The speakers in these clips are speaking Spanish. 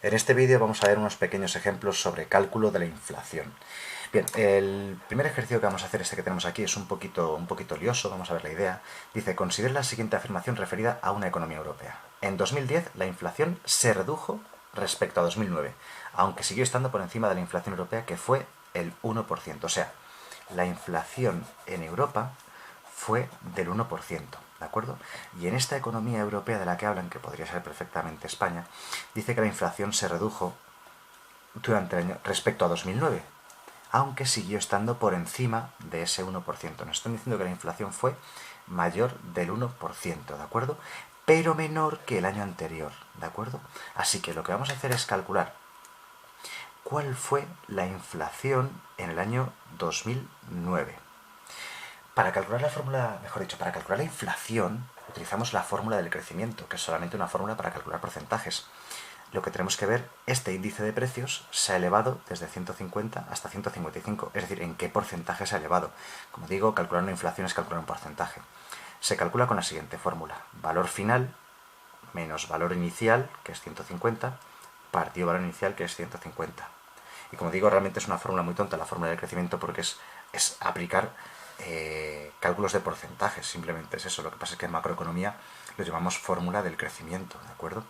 En este vídeo vamos a ver unos pequeños ejemplos sobre cálculo de la inflación. Bien, el primer ejercicio que vamos a hacer, este que tenemos aquí, es un poquito lioso, vamos a ver la idea. Dice, considera la siguiente afirmación referida a una economía europea. En 2010 la inflación se redujo respecto a 2009, aunque siguió estando por encima de la inflación europea, que fue el 1%. O sea, la inflación en Europa fue del 1%, ¿de acuerdo? Y en esta economía europea de la que hablan, que podría ser perfectamente España, dice que la inflación se redujo durante el año respecto a 2009, aunque siguió estando por encima de ese 1%. Nos están diciendo que la inflación fue mayor del 1%, ¿de acuerdo? Pero menor que el año anterior, ¿de acuerdo? Así que lo que vamos a hacer es calcular cuál fue la inflación en el año 2009. Para calcular la fórmula, mejor dicho, para calcular la inflación, utilizamos la fórmula del crecimiento, que es solamente una fórmula para calcular porcentajes. Lo que tenemos que ver, este índice de precios se ha elevado desde 150 hasta 155, es decir, en qué porcentaje se ha elevado. Como digo, calcular una inflación es calcular un porcentaje. Se calcula con la siguiente fórmula: valor final menos valor inicial, que es 150, partido valor inicial, que es 150. Y como digo, realmente es una fórmula muy tonta la fórmula del crecimiento, porque es aplicar cálculos de porcentajes, simplemente es eso. Lo que pasa es que en macroeconomía lo llamamos fórmula del crecimiento, ¿de acuerdo?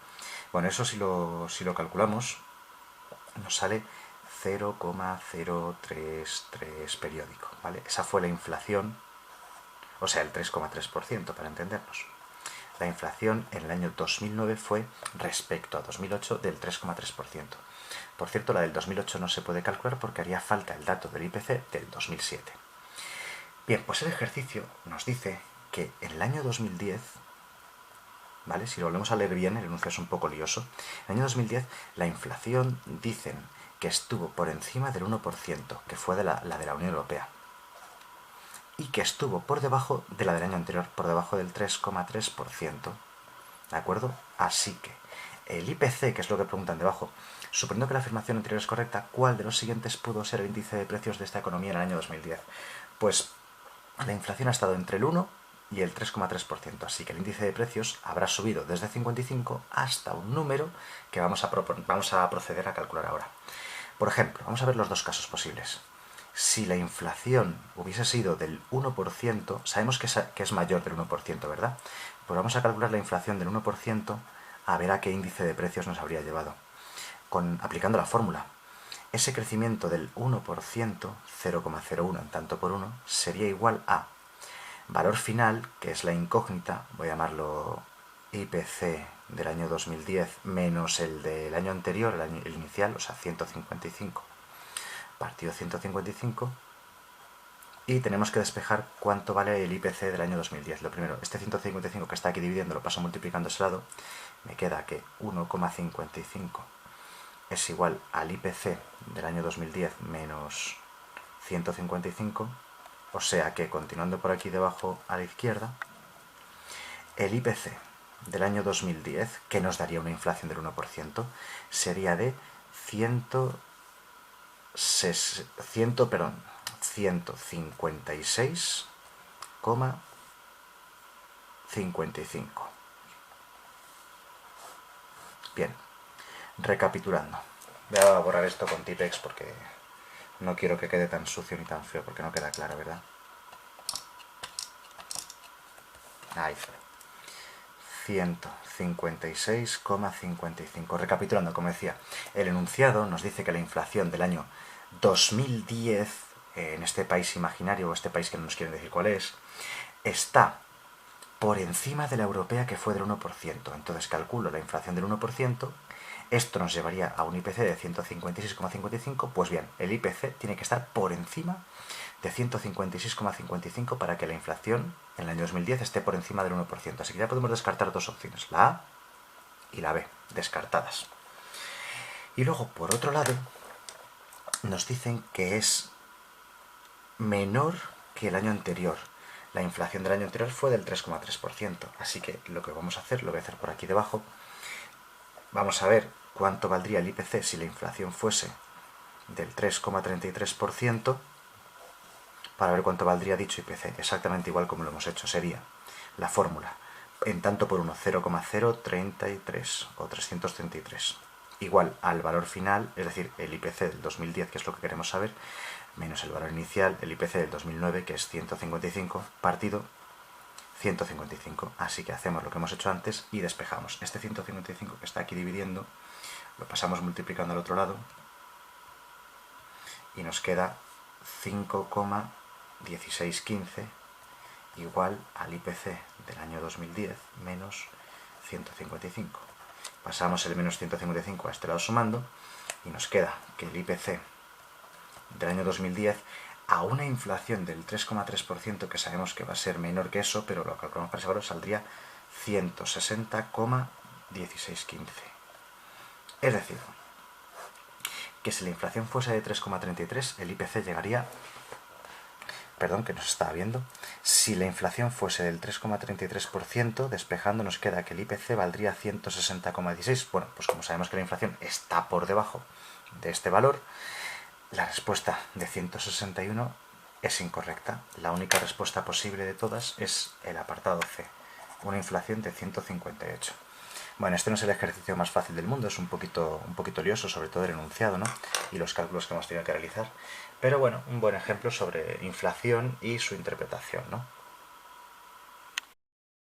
Bueno, eso si lo calculamos, nos sale 0,033 periódico, ¿vale? Esa fue la inflación, o sea, el 3,3%, para entendernos. La inflación en el año 2009 fue, respecto a 2008, del 3,3%. Por cierto, la del 2008 no se puede calcular porque haría falta el dato del IPC del 2007. Bien, pues el ejercicio nos dice que en el año 2010, ¿vale? Si lo volvemos a leer bien, el enunciado es un poco lioso. En el año 2010 la inflación dicen que estuvo por encima del 1%, que fue de la de la Unión Europea, y que estuvo por debajo de la del año anterior, por debajo del 3,3%. ¿De acuerdo? Así que el IPC, que es lo que preguntan debajo, suponiendo que la afirmación anterior es correcta, ¿cuál de los siguientes pudo ser el índice de precios de esta economía en el año 2010? Pues la inflación ha estado entre el 1 y el 3,3%, así que el índice de precios habrá subido desde 55 hasta un número que vamos a proceder a calcular ahora. Por ejemplo, vamos a ver los dos casos posibles. Si la inflación hubiese sido del 1%, sabemos que es mayor del 1%, ¿verdad? Pues vamos a calcular la inflación del 1% a ver a qué índice de precios nos habría llevado. Aplicando la fórmula, ese crecimiento del 1%, 0,01 en tanto por 1, sería igual a valor final, que es la incógnita, voy a llamarlo IPC del año 2010, menos el del año anterior, el inicial, o sea, 155, partido 155, y tenemos que despejar cuánto vale el IPC del año 2010. Lo primero, este 155 que está aquí dividiendo, lo paso multiplicando ese lado, me queda que 1,55 es igual al IPC del año 2010 menos 155, o sea que, continuando por aquí debajo a la izquierda, el IPC del año 2010, que nos daría una inflación del 1%, sería de 156,55. Bien, recapitulando. Voy a borrar esto con Tipex porque no quiero que quede tan sucio ni tan feo, porque no queda claro, ¿verdad? Ahí está. 156,55. Recapitulando, como decía, el enunciado nos dice que la inflación del año 2010, en este país imaginario, o este país que no nos quieren decir cuál es, está por encima de la europea, que fue del 1%. Entonces calculo la inflación del 1%. Esto nos llevaría a un IPC de 156,55. Pues bien, el IPC tiene que estar por encima de 156,55 para que la inflación en el año 2010 esté por encima del 1%. Así que ya podemos descartar dos opciones, la A y la B, descartadas. Y luego, por otro lado, nos dicen que es menor que el año anterior. La inflación del año anterior fue del 3,3%. Así que lo que vamos a hacer, lo voy a hacer por aquí debajo, vamos a ver cuánto valdría el IPC si la inflación fuese del 3,33%, para ver cuánto valdría dicho IPC, exactamente igual como lo hemos hecho. Sería la fórmula en tanto por 1, 0,033 o 333. igual al valor final, es decir, el IPC del 2010, que es lo que queremos saber, menos el valor inicial, el IPC del 2009, que es 155, partido 155. Así que hacemos lo que hemos hecho antes y despejamos. Este 155 que está aquí dividiendo, lo pasamos multiplicando al otro lado y nos queda 5,1615 igual al IPC del año 2010 menos 155. Pasamos el menos 155 a este lado sumando y nos queda que el IPC del año 2010 a una inflación del 3,3%, que sabemos que va a ser menor que eso, pero lo calculamos para ese valor, saldría 160,1615. Es decir, que si la inflación fuese de 3,33, el IPC llegaría... Perdón, que nos estaba viendo. Si la inflación fuese del 3,33%, despejando nos queda que el IPC valdría 160,16. Bueno, pues como sabemos que la inflación está por debajo de este valor, la respuesta de 161 es incorrecta. La única respuesta posible de todas es el apartado C, una inflación de 158. Bueno, este no es el ejercicio más fácil del mundo, es un poquito lioso, sobre todo el enunciado, ¿no? Y los cálculos que hemos tenido que realizar. Pero bueno, un buen ejemplo sobre inflación y su interpretación, ¿no?